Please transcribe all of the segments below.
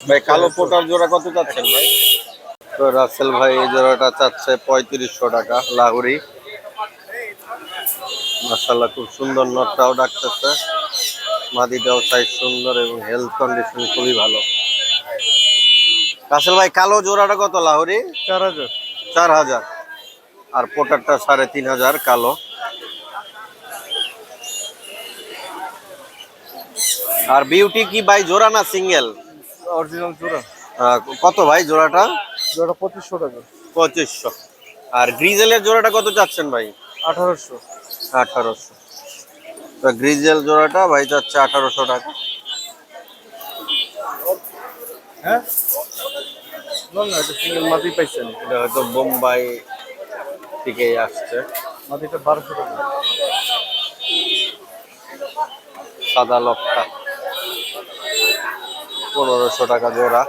ভাই কালো পোটার জোড়া কত চাচ্ছেন ভাই? তো রাসেল ভাই এই জোড়াটা চাচ্ছে 3500 টাকা লাহুরি। মাশাআল্লাহ খুব সুন্দর, নটটাও ডাকতেছে, মাদিটাও সাইজ সুন্দর এবং হেলথ কন্ডিশন খুবই ভালো। রাসেল ভাই কালো জোড়াটা কত লাহুরি? 4000। 4000 আর পোটারটা 3500 কালো। আর বিউটি কি ভাই জোড়া না সিঙ্গেল? অরিজিনাল জোড়া। কত ভাই জোড়াটা? জোড়া 2500 টাকা। 2500। আর গ্রিজেলের জোড়াটা কত চাচ্ছেন ভাই? 1800। 1800। তো গ্রিজেল জোড়াটা ভাই চাচ্ছে 1800 টাকা। হ্যাঁ, না না, এটা সিঙ্গেল মাদি পাইছেন। এটা হয়তো বোম্বাই থেকে আসছে। মাদিটা 1200 টাকা। সাদা লকটা 1500 টাকা জোড়া।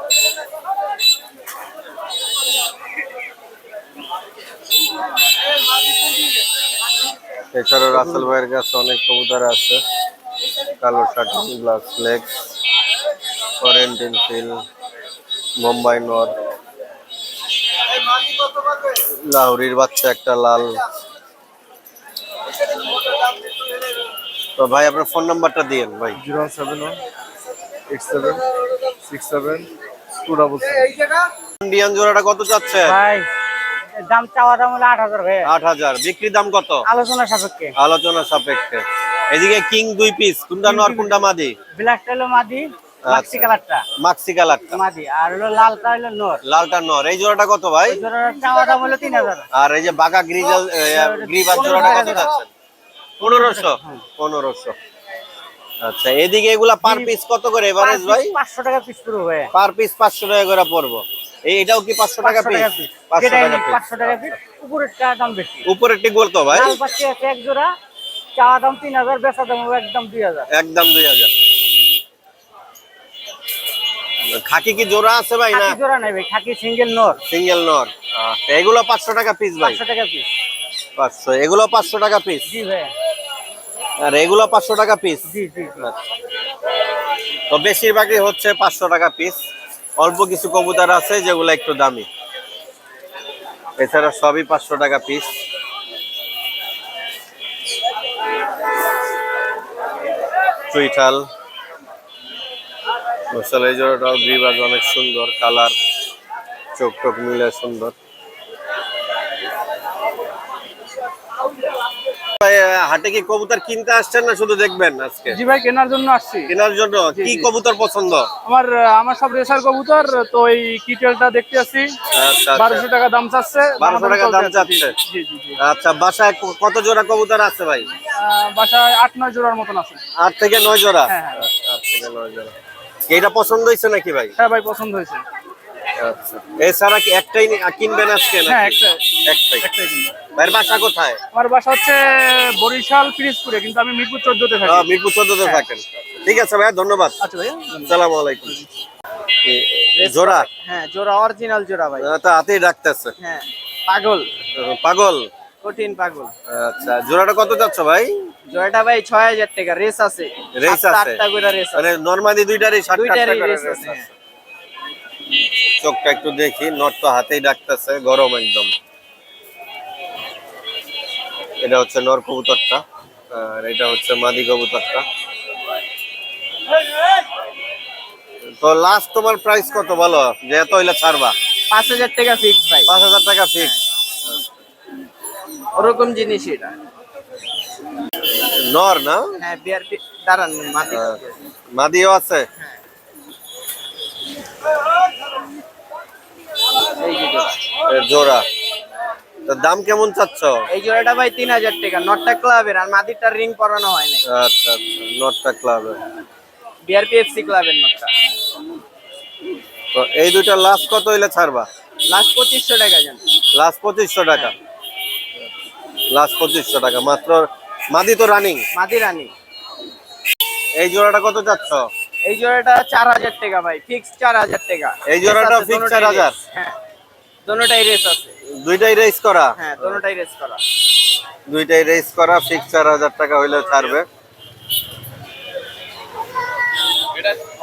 এছাড়াও রাসেল ভাইয়ের কাছে অনেক কবুতর আছে। কালো শার্টিন, ব্ল্যাক ফ্লেগ, কোয়ারেন্টিন ফিল, মুম্বাই নর, লাহুরির বাচ্চা একটা লাল। তো ভাই আপনার ফোন নাম্বারটা দিয়েন ভাই। 07187672277। ইন্ডিয়ান জোড়াটা কত চাচ্ছে? ভাই দাম চাওয়া দাম হলো 8,000 ভাই। 8000। বিক্রি দাম কত? আলোচনা সাপেক্ষে। আলোচনা সাপেক্ষে। এদিকে কিং 2 পিস, কোনটা নর কোনটা মাদি? ব্ল্যাকটা হলো মাদি, মাক্সি কালারটা মাক্সি কালারটা মাদি, আর হলো লালটা হলো নর। লালটা নর। এই জোড়াটা কত ভাই? ওই জোড়ার চাওয়া দাম হলো 3,000। আর এই যে বাঘা গ্রিজেল গ্রিবাস জোড়াটা কত যাচ্ছে? 1500। 1500। আচ্ছা, এদিকে এগুলা পার পিস কত করে এভারেজ ভাই? 500 টাকা পিস পুরো ভাই। পার পিস 500 টাকা করে পড়বো। এটাও কি 500 টাকা পিস? 500 টাকা পিস। 500 টাকা পিস। উপরেরটা দাম বেশি। উপরের টিক বলতো ভাই? লাল পাচ্ছি আছে এক জোড়া, চাওয়া দাম 3,000, বেচা দাম হবে একদম 2,000। একদম 2000। খাকি কি জোড়া আছে ভাই না? খাকি জোড়া নাই ভাই, খাকি সিঙ্গেল নর। সিঙ্গেল নর। এগুলো 500 টাকা পিস ভাই। 500 টাকা পিস। 500। এগুলো 500 টাকা পিস। জি ভাই। আর এগুলো 500 টাকা পিস। জি জি। তো বেশিরভাগই হচ্ছে 500 টাকা পিস। অল্প কিছু কবুতর আছে যেগুলো একটু দামি, এছাড়া সবই 500 টাকা পিস। চুইঠাল মশাল এই জোড়াটাও গ্রিবাজ অনেক সুন্দর, কালার চোখ টোক মিলে সুন্দর। হাটে কি কবুতর কিনতে আসছেন না শুধু দেখবেন আজকে? জি ভাই, কেনার জন্য আসছি। কেনার জন্য। কি কবুতর পছন্দ? আমার আমার সব রেসার কবুতর, তো এই কিটেলটা দেখতে আসছি। আচ্ছা 1200 টাকা দাম চাচ্ছে। 1200 টাকা দাম চাচ্ছে। জি জি জি। আচ্ছা, বাসায় কত জোড়া কবুতর আছে ভাই? বাসায় 8-9 জোড়ার মতন আছে। 8 থেকে 9 জোড়া। হ্যাঁ হ্যাঁ। আচ্ছা, 8 থেকে 9 জোড়া। এটা পছন্দ হয়েছে নাকি ভাই? হ্যাঁ ভাই, পছন্দ হয়েছে। আচ্ছা, এছাড়া কি একটাই কিনবেন আজকে হ্যাঁ, নাকি? একটাই। একটাই কিনবো। ভাইয়ের বাসা কোথায়? আমার বাসা হচ্ছে বরিশাল পিরিজপুরে, কিন্তু আমি মিরপুর 14-তে থাকি। মিরপুর 14-তে থাকেন। ঠিক আছে ভাইয়া, ধন্যবাদ। আচ্ছা ভাইয়া। আসসালামু আলাইকুম। জোড়া? হ্যাঁ, জোড়া অরিজিনাল জোড়া ভাই। তো হাতেই ডাকতেছে। হ্যাঁ, পাগল, পাগল। কঠিন পাগল। আচ্ছা, জোড়াটা কত যাচ্ছ ভাই? জোড়াটা ভাই 6,000 টাকা। রেস আছে, রেস আছে? 8টা করে রেস মানে আছে। নরমালি দুইটারই 60 টাকা দুইটারই করে রেস রেস আছে। আছে। চোখটা একটু দেখি, নট তো হাতেই ডাকতেছে, গরম একদম। এটা হচ্ছে নর কবুতরটা, আর এটা হচ্ছে মাদি কবুতরটা। তো লাস্ট তোমার প্রাইস কত বলো, যে এত হইলে ছাড়বা? 5,000 টাকা ফিক্স ভাই। 5000 টাকা ফিক্স। ওরকম জিনিস এটা। নর না? হ্যাঁ, বিআরপি দাঁড়ান মাটি। মাদিও আছে। এই যে জোড়া। জোড়া। তো দাম কেমন চাচ্ছ? এই জোড়াটা ভাই 3,000 টাকা। নটটা ক্লাবের, আর মাদিরটা রিং পরানো হয় নাই। আচ্ছা আচ্ছা, নটটা ক্লাবে। বিআরপি এফসি ক্লাবের নটটা। তো এই দুইটা লাস্ট কত হইলে ছাড়বা? লাস্ট 2,500 টাকা জান। লাস্ট 2500 টাকা। লাস্ট 2500 টাকা মাত্র। মাদি তো রানিং? মাদি রানী। এই জোড়াটা কত চাচ্ছ? এই জোড়াটা 4,000 টাকা ভাই, ফিক্স 4,000 টাকা। এই জোড়াটা ফিক্স 4000? হ্যাঁ, দোনোটাই রেস আছে। দুইটাই রেস করা? হ্যাঁ, দোনোটাই রেস করা। দুইটাই রেস করা, ফিক্স 4000 টাকা হইলে ছাড়বে।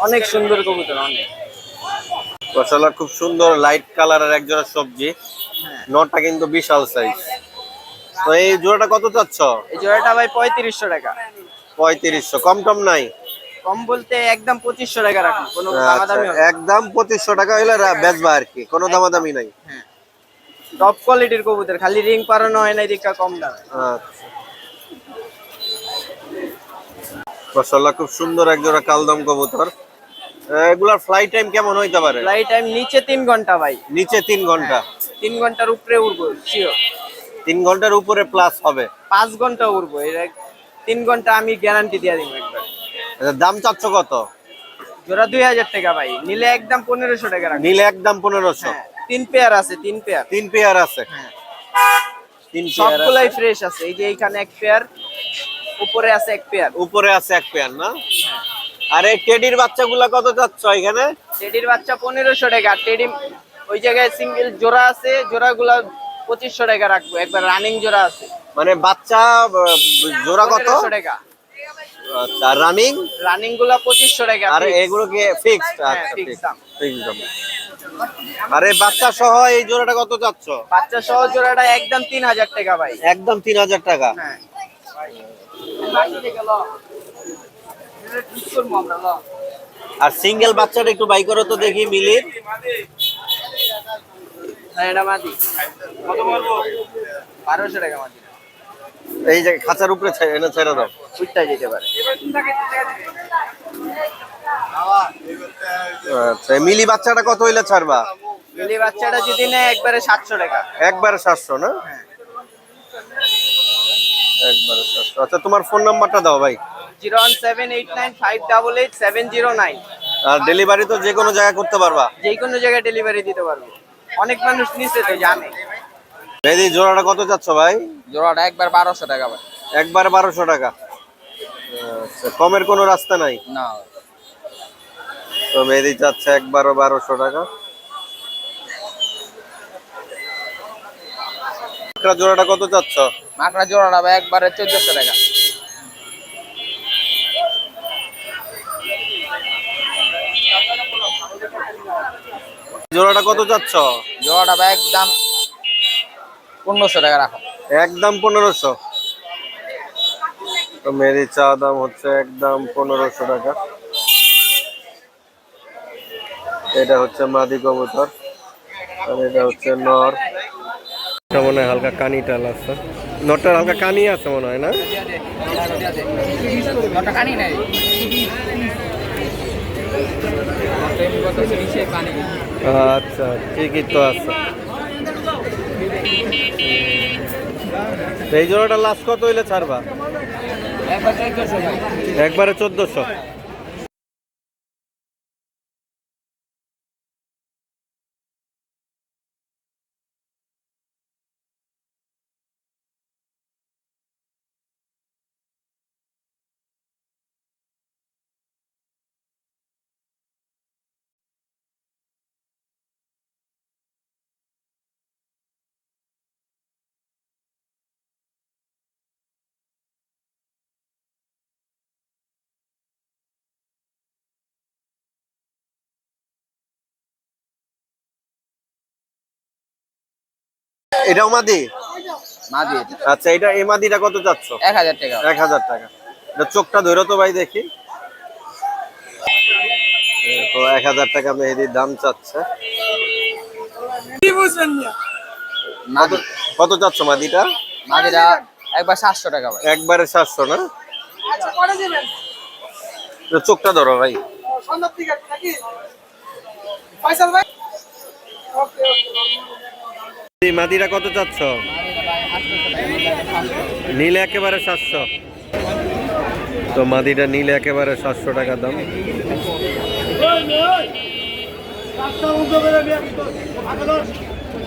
অনেক সুন্দর কবুতর, অনেক। মাশাআল্লাহ খুব সুন্দর লাইট কালারের এক জোড়া সবজি। হ্যাঁ। নটটা কিন্তু বিশাল সাইজ। তো এই জোড়াটা কত চাচ্ছ? এই জোড়াটা ভাই 3500 টাকা। 3500, কম টম নাই? কম বলতে একদম 2500 টাকা রাখুন, কোনো আচ্ছা, দামাদামি হবে না। একদম 2500 টাকা হলে বেচবা আর কি, কোনো দামাদামি নাই। হ্যাঁ, টপ কোয়ালিটির কবুতর, খালি রিং পারানো হয় না, এদিকে কম দামে। আচ্ছা, মাশাআল্লাহ খুব সুন্দর এক জোড়া কালদম কবুতর। এগুলার ফ্লাইট টাইম কেমন হইতে পারে? ফ্লাইট টাইম নিচে 3 ঘন্টা ভাই। নিচে 3 ঘন্টা? 3 ঘন্টার উপরে উড়বো শিওর। 3 ঘন্টার উপরে প্লাস হবে? 5 ঘন্টা উড়বো, এর 3 ঘন্টা আমি গ্যারান্টি দিয়ে দিব একবার। আচ্ছা, দাম চাচ্ছ কত? জোড়া 2000 টাকা ভাই, নিলে একদম 1500 টাকা রাখবো। নিলে একদম 1500? হ্যাঁ, 3 পেয়ার আছে, 3 পেয়ার। 3 পেয়ার আছে? হ্যাঁ, 3 পেয়ার সবগুলাই ফ্রেশ আছে। এই যে এইখানে এক পেয়ার, উপরে আছে এক পেয়ার। উপরে আছে এক পেয়ার না? আরে টেডির বাচ্চাগুলা কত চাচ্ছ এখানে? টেডির বাচ্চা 1500 টাকা। টেডি ওই জায়গায় সিঙ্গেল জোড়া আছে, জোড়াগুলা 2500 টাকা রাখবো, একবার রানিং জোড়া আছে। মানে বাচ্চা জোড়া কত? 1500 টাকা। আচ্ছা, রানিং? রানিং গুলা 2500 টাকা। আর এগুলো কি ফিক্সড? হ্যাঁ, আচ্ছা, fixed দাম। ফিক্সড দাম। আরে বাচ্চা সহ এই জোড়াটা কত চাচ্ছ? বাচ্চা সহ জোড়াটা একদম 3000 টাকা ভাই। একদম 3000 টাকা? হ্যাঁ। আর সিঙ্গেল বাচ্চাটা একটু বাই করো তো দেখি মিলির। হ্যাঁ, এটা মাদি। কত বলবো? 1200 টাকা মাদি। এই যে খাঁচার উপরে এনে ছেড়ে দাও, উঠতে যেতে পারে। আচ্ছা, মিলি বাচ্চাটা কত হইলে ছাড়বা? মিলি বাচ্চাটা যদি নেয় একবারে 700 টাকা। একবারে 700 না? হ্যাঁ। একবারে 700। আচ্ছা, তোমার ফোন নাম্বারটা দাও ভাই। 0178958887009। আর ডেলিভারি তো যে কোনো জায়গায় করতে পারবা? যে কোনো জায়গায় ডেলিভারি দিতে পারবো, অনেক মানুষ নিচ্ছে তো জানে। এই জোড়াটা কত চাচ্ছ ভাই? জোড়াটা একবার 1200 টাকা ভাই। একবারে 1200 টাকা? আচ্ছা, কমের কোনো রাস্তা নাই? না। তো মেহেদি চাচ্ছে একবারও 1200 টাকা। জোড়াটা কত চাচ্ছ? মাকড়া জোড়াটা ভাই একবারে 1400 টাকা। জোড়াটা কত চাচ্ছ? জোড়াটা ভাই একদম 1500 টাকা রাখো। একদম 1500? তো মেহেদি চা দাম হচ্ছে একদম 1500 টাকা। এটা হচ্ছে মাদি কবুতর আর এটা হচ্ছে নর। এটা মনে হয় হালকা কানি টাল আছে, নরটার হালকা কানি আছে মনে হয় না? আচ্ছা, ঠিকই তো আছে। এই জোড়াটা লাস্ট কত হইলে ছাড়বা? একবারে 1400? এটাও মাদি? মাদি। আচ্ছা, এটা এই মাদিটা কত চাচ্ছ? 1000 টাকা। 1000 টাকা। এটা চোখটা ধরো তো ভাই দেখি। তো 1000 টাকা মেহেদির দাম চাচ্ছে। মাদি। কত চাচ্ছ মাদিটা? মাদিটা একবার 700 টাকা ভাই। একবারে 700 না? তো চোখটা ধরো ভাই। এই মাদিটা কত চাচ্ছ? নীল একেবারে 700? তো মাদিটা নীল একেবারে 700 টাকা দাম।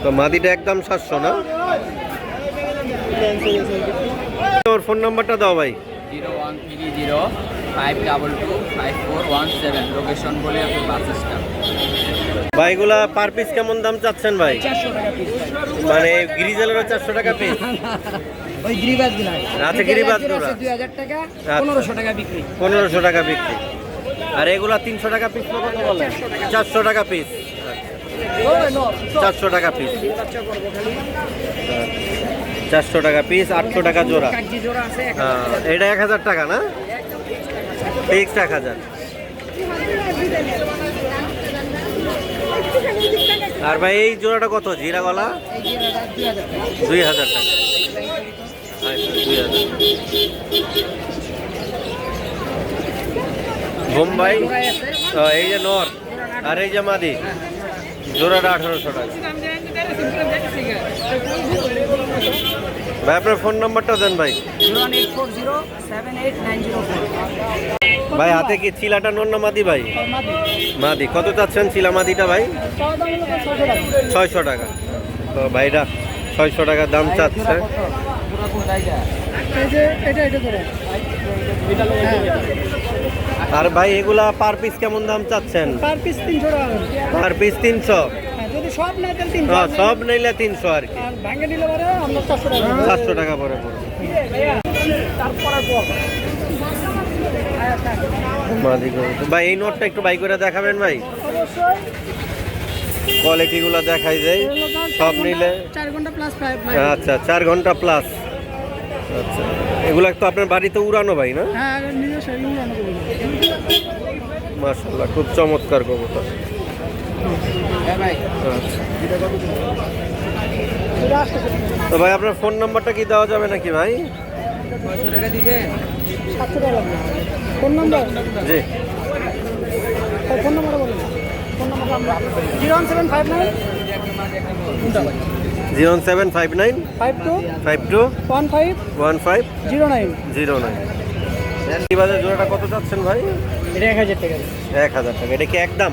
তো মাদিটা একদম 700 না? তোর ফোন নাম্বারটা দাও ভাই। 01305225417, লোকেশন বলে আপনি বাস স্ট্যান্ড। ভাইগুলা পার পিস কেমন দাম চাচ্ছেন ভাই? 400 টাকা পিস। মানে গ্রিজেলেরও 400 টাকা পিস? ওই গিরিবাজ গুলা। আচ্ছা, গিরিবাজ গুলা 2000 টাকা, আচ্ছা। 1500 টাকা বিক্রি। 1500 টাকা বিক্রি। আর এগুলা 300 টাকা পিস কত বলেন? 400 টাকা পিস। 400 টাকা পিস। 400 টাকা পিস, 800 টাকা জোড়া। এটা 1000 টাকা না? ফিক্সড 1000। আর ভাই এই জোড়াটা কত? জিরা গলা 2000 টাকা। আচ্ছা, 2000। বোম্বাই এই যে নর আর এই যে মাদি জোড়াটা 1800 টাকা। ভাই আপনার ফোন নাম্বারটা দেন ভাই। 01840789004। ভাই হাতে কি চিলাটা নর না মাদি ভাই? মাদি। কত চাচ্ছেন চিলা মাদিটা ভাই? 600 টাকা। তো ভাইটা 600 টাকা দাম চাচ্ছে। আর ভাই এগুলা পার পিস কেমন দাম চাচ্ছেন? পার পিস 300 টাকা। Per piece 300। যদি সব না তাহলে 300। হ্যাঁ সব নিলে 300 আর কি। আর ভাঙে নিলে পরে আমরা 400 টাকা। 400 টাকা পরে পড়বে। মাদি গরু। ভাই এই নোটটা একটু বাই করে দেখাবেন ভাই? কোয়ালিটি গুলো দেখাই যায় সব নিলে। 4 ঘন্টা প্লাস 5। আচ্ছা 4 ঘন্টা প্লাস। আচ্ছা এগুলা তো আপনার বাড়িতে উড়ানো ভাই না? হ্যাঁ নিজে শরীর রান্না করব। মাশাআল্লাহ খুব চমৎকার কবুতর। আচ্ছা। তো ভাই আপনার ফোন নাম্বারটা কি দেওয়া যাবে নাকি ভাই? 700 টাকা লাগবে। Phone number? জি। ফোন নাম্বার বলুন। ফোন নাম্বার আমরা 01759 0759 52 52 15 15 09। 09। এই বাজার জোড়াটা কত চাচ্ছেন ভাই? এটা 1000 টাকা। 1000 টাকা। এটা কি একদম?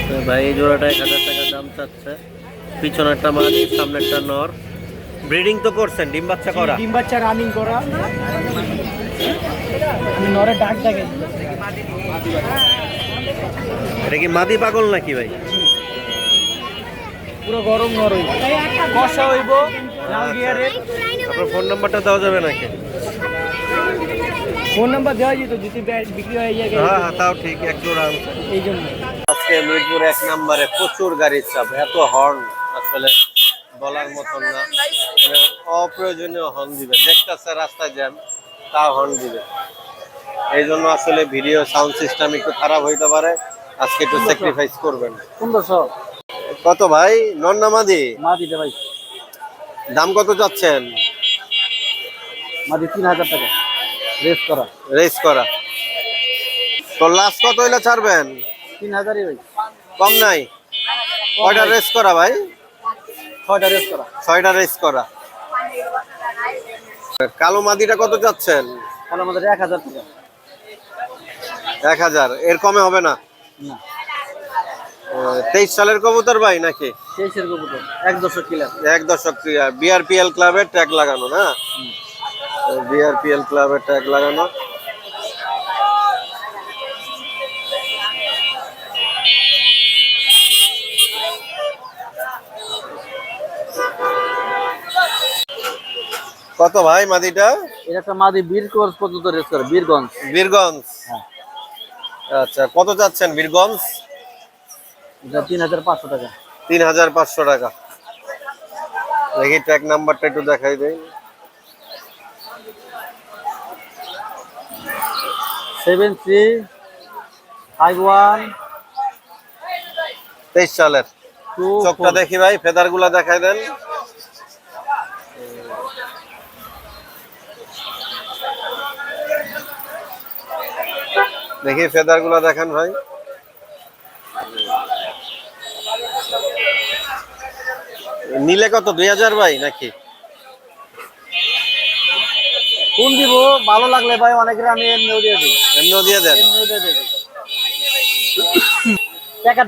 তো ভাই এই জোড়াটা 1000 টাকা দাম চাচ্ছে। পিছনেরটা মাদি, সামনেরটা নর। ব্রিডিং তো করছেন, ডিম বাচ্চা করা? ডিম বাচ্চা রানিং করা। আমি নরে ডাক দেখে। এটা কি মাদি পাগল নাকি ভাই? পুরো গরম নর হইব। বর্ষা হইব। লাল গিয়ারের। আপনার ফোন নাম্বারটা দেওয়া যাবে নাকি? ফোন নাম্বার দেওয়া যেত যদি বিক্রি হয়ে যায়। হ্যাঁ হ্যাঁ তাও ঠিক। এক জোড়া আনছে। এই জন্য আজকে মিরপুর 1 নম্বরে প্রচুর গাড়ির চাপ। এত হর্ন আসলে বলার মতন না। মানে অপ্রয়োজনীয় হর্ন দিবে। দেখতেছে রাস্তায় জ্যাম, তাও হর্ন দিবে। এই জন্য আসলে ভিডিও সাউন্ড সিস্টেম একটু খারাপ হইতে পারে। আজকে একটু স্যাক্রিফাইস করবেন। 1500 কত ভাই? নর না মাদি? মাদিটা ভাই। দাম কত চাচ্ছেন? মাদি 3000 টাকা। রেস করা। রেস করা। তো লাস্ট কত হইলে ছাড়বেন? 3000ই ভাই। কম নাই? কয়টা রেস করা ভাই? 6টা রেস করা। 6টা রেস করা। কালো মাদিটা কত চাচ্ছেন? তাহলে আমাদের 1000 টাকা। 1000। এর কমে হবে না? না 23 সালের কবুতর ভাই নাকি? 23 এর কবুতর 1 দশক কিলার। 1 দশক বিআরপিএল ক্লাবের ট্যাগ লাগানো না? বিআরপিএল ক্লাবের ট্যাগ লাগানো। কত ভাই মাদিটা? এটা একটা মাদি বীরগঞ্জ পর্যন্ত রেস করে। বীরগঞ্জ। বীরগঞ্জ। হ্যাঁ। আচ্ছা কত চাচ্ছেন বীরগঞ্জ? এটা 3500 টাকা। 3500 টাকা। দেখি ট্যাগ নাম্বারটা একটু দেখাই দেই। 7351 23 সালের। চোখটা দেখি ভাই, ফেদার গুলা দেখাই দেন। দেখি ফেদার গুলা দেখান ভাই। নিলে কত? 2000 ভাই নাকি? কোন দিব ভালো লাগলে ভাই অনেকের আমি এমনিও দিয়ে দিই। এমনিও দিয়ে দেন? এমনিও দিয়ে দিই।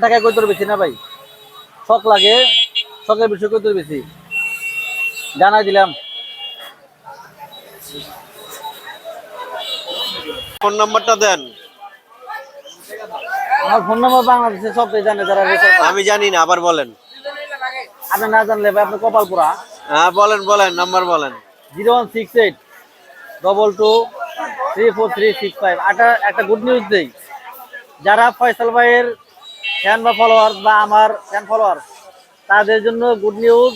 টাকা কই তোর বেশি না ভাই। শখ লাগে, শখের বিষয় কই তোর বেশি। জানাই দিলাম। ফোন নাম্বারটা দেন। আমার ফোন নাম্বার বাংলাদেশে সবটাই জানে যারা রেসার করে। আমি জানি না, আবার বলেন। আপনি না জানলে ভাই আপনি কপাল পোড়া। হ্যাঁ বলেন বলেন, নাম্বার বলেন। 0168 22 3436 একটা গুড নিউজ দেই, যারা ফয়সাল ভাইয়ের ফ্যান বা ফলোয়ার বা আমার ফ্যান ফলোয়ার, তাদের জন্য গুড নিউজ।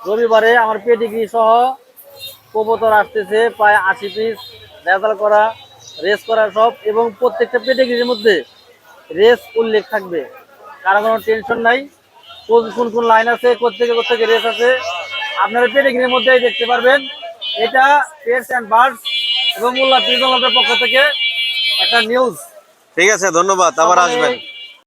রবিবারে আমার পেডিগ্রি সহ কবুতর আসতেছে প্রায় 80 পিস, রেজাল্ট করা, রেস করা সব, এবং প্রত্যেকটা পেডিগ্রির মধ্যে রেস উল্লেখ থাকবে। কারো কোনো টেনশন নাই, কোন কোন কোন লাইন আছে, কোথেকে রেস আছে, আপনারা পেডিগ্রির মধ্যেই দেখতে পারবেন। এটা পেটস অ্যান্ড বার্ডস এবং মোল্লা পিজনের পক্ষ থেকে একটা নিউজ। ঠিক আছে, ধন্যবাদ, আবার আসবেন।